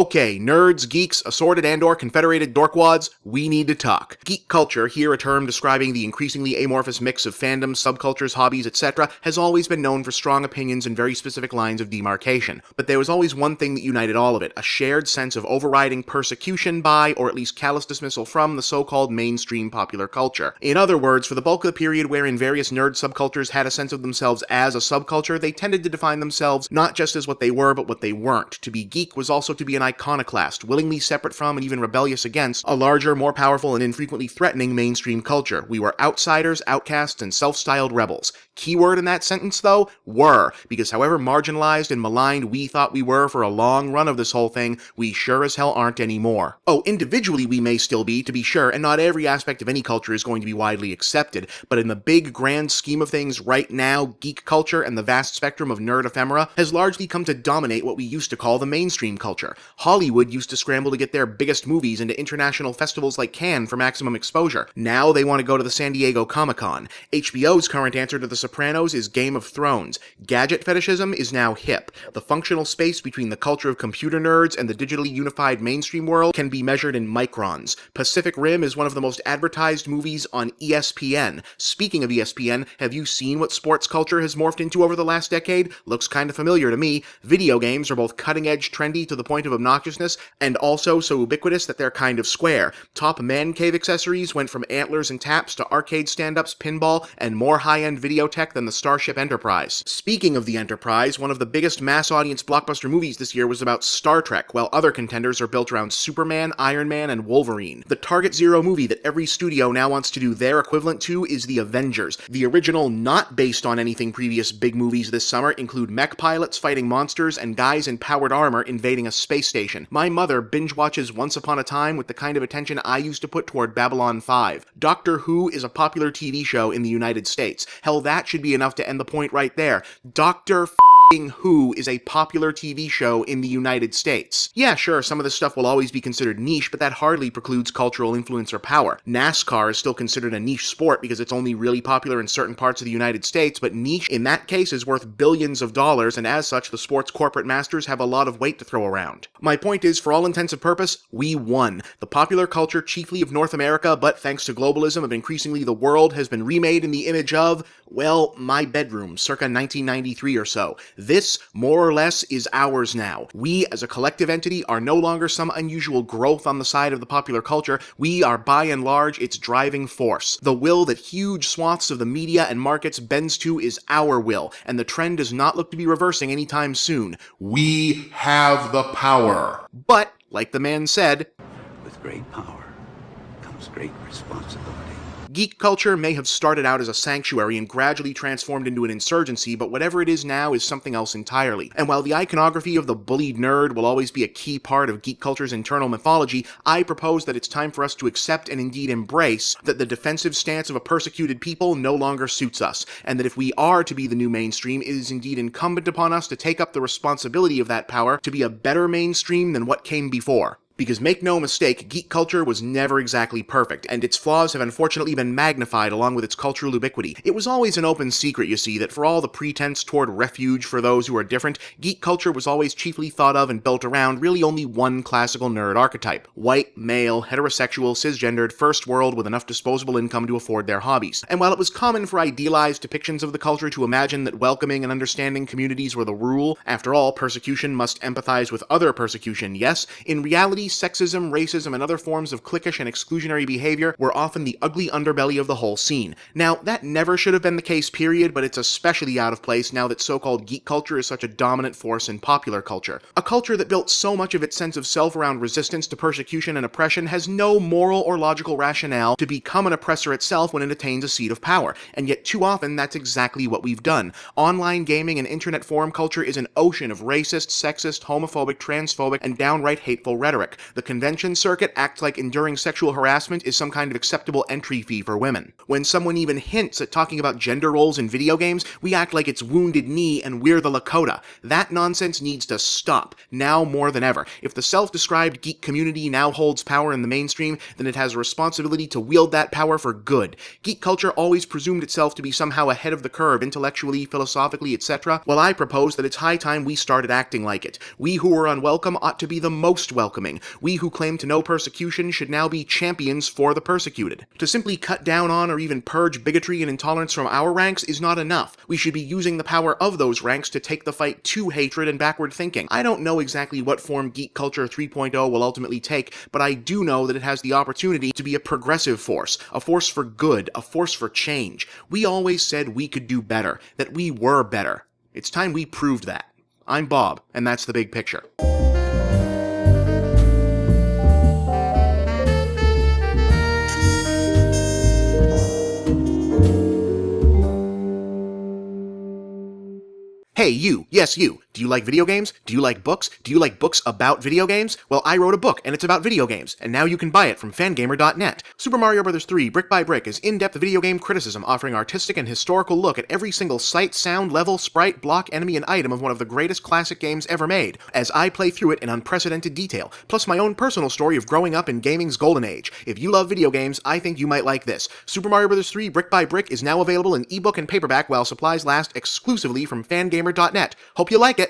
Okay, nerds, geeks, assorted and/or confederated dorkwads, we need to talk. Geek culture, here a term describing the increasingly amorphous mix of fandoms, subcultures, hobbies, etc., has always been known for strong opinions and very specific lines of demarcation. But there was always one thing that united all of it, a shared sense of overriding persecution by, or at least callous dismissal from, the so-called mainstream popular culture. In other words, for the bulk of the period wherein various nerd subcultures had a sense of themselves as a subculture, they tended to define themselves not just as what they were, but what they weren't. To be geek was also to be an iconoclast, willingly separate from and even rebellious against a larger, more powerful, and infrequently threatening mainstream culture. We were outsiders, outcasts, and self-styled rebels. Keyword in that sentence, though, were, because however marginalized and maligned we thought we were for a long run of this whole thing, we sure as hell aren't anymore. Oh, individually we may still be, to be sure, and not every aspect of any culture is going to be widely accepted, but in the big grand scheme of things right now, geek culture and the vast spectrum of nerd ephemera has largely come to dominate what we used to call the mainstream culture. Hollywood used to scramble to get their biggest movies into international festivals like Cannes for maximum exposure. Now they want to go to the San Diego Comic-Con. HBO's current answer to The Sopranos is Game of Thrones. Gadget fetishism is now hip. The functional space between the culture of computer nerds and the digitally unified mainstream world can be measured in microns. Pacific Rim is one of the most advertised movies on ESPN. Speaking of ESPN, have you seen what sports culture has morphed into over the last decade? Looks kinda familiar to me. Video games are both cutting-edge trendy to the point of obnoxiousness, and also so ubiquitous that they're kind of square. Top man cave accessories went from antlers and taps to arcade stand-ups, pinball, and more high-end video tech than the Starship Enterprise. Speaking of the Enterprise, one of the biggest mass-audience blockbuster movies this year was about Star Trek, while other contenders are built around Superman, Iron Man, and Wolverine. The Target Zero movie that every studio now wants to do their equivalent to is The Avengers. The original, not based on anything previous big movies this summer, include mech pilots fighting monsters and guys in powered armor invading a space station. My mother binge watches Once Upon a Time with the kind of attention I used to put toward Babylon 5. Doctor Who is a popular TV show in the United States. Hell, that should be enough to end the point right there. Doctor Who is a popular TV show in the United States. Yeah, sure, some of this stuff will always be considered niche, but that hardly precludes cultural influence or power. NASCAR is still considered a niche sport because it's only really popular in certain parts of the United States, but niche in that case is worth billions of dollars, and as such, the sport's corporate masters have a lot of weight to throw around. My point is, for all intents and purpose, we won. The popular culture, chiefly of North America, but thanks to globalism of increasingly the world, has been remade in the image of, well, my bedroom, circa 1993 or so. This, more or less, is ours now. We, as a collective entity, are no longer some unusual growth on the side of the popular culture. We are, by and large, its driving force. The will that huge swaths of the media and markets bends to is our will, and the trend does not look to be reversing anytime soon. We have the power. But, like the man said, with great power comes great responsibility. Geek culture may have started out as a sanctuary and gradually transformed into an insurgency, but whatever it is now is something else entirely. And while the iconography of the bullied nerd will always be a key part of geek culture's internal mythology, I propose that it's time for us to accept and indeed embrace that the defensive stance of a persecuted people no longer suits us, and that if we are to be the new mainstream, it is indeed incumbent upon us to take up the responsibility of that power to be a better mainstream than what came before. Because make no mistake, geek culture was never exactly perfect, and its flaws have unfortunately been magnified along with its cultural ubiquity. It was always an open secret, you see, that for all the pretense toward refuge for those who are different, geek culture was always chiefly thought of and built around really only one classical nerd archetype. White, male, heterosexual, cisgendered, first world with enough disposable income to afford their hobbies. And while it was common for idealized depictions of the culture to imagine that welcoming and understanding communities were the rule, after all, persecution must empathize with other persecution, yes, in reality, sexism, racism, and other forms of cliquish and exclusionary behavior were often the ugly underbelly of the whole scene. Now, that never should have been the case, period, but it's especially out of place now that so-called geek culture is such a dominant force in popular culture. A culture that built so much of its sense of self around resistance to persecution and oppression has no moral or logical rationale to become an oppressor itself when it attains a seat of power, and yet too often that's exactly what we've done. Online gaming and internet forum culture is an ocean of racist, sexist, homophobic, transphobic, and downright hateful rhetoric. rhetoric. The convention circuit acts like enduring sexual harassment is some kind of acceptable entry fee for women. When someone even hints at talking about gender roles in video games, we act like it's Wounded Knee and We're the Lakota. That nonsense needs to stop, now more than ever. If the self-described geek community now holds power in the mainstream, then it has a responsibility to wield that power for good. Geek culture always presumed itself to be somehow ahead of the curve intellectually, philosophically, etc. Well, I propose that it's high time we started acting like it. We who were unwelcome ought to be the most welcoming. We who claim to know persecution should now be champions for the persecuted. To simply cut down on or even purge bigotry and intolerance from our ranks is not enough. We should be using the power of those ranks to take the fight to hatred and backward thinking. I don't know exactly what form Geek Culture 3.0 will ultimately take, but I do know that it has the opportunity to be a progressive force, a force for good, a force for change. We always said we could do better, that we were better. It's time we proved that. I'm Bob, and that's the big picture. Hey, you. Yes, you. Do you like video games? Do you like books? Do you like books about video games? Well, I wrote a book, and it's about video games, and now you can buy it from fangamer.net. Super Mario Bros. 3 Brick by Brick is in-depth video game criticism offering artistic and historical look at every single sight, sound, level, sprite, block, enemy, and item of one of the greatest classic games ever made, as I play through it in unprecedented detail, plus my own personal story of growing up in gaming's golden age. If you love video games, I think you might like this. Super Mario Bros. 3 Brick by Brick is now available in ebook and paperback while supplies last exclusively from fangamer.net. Hope you like it!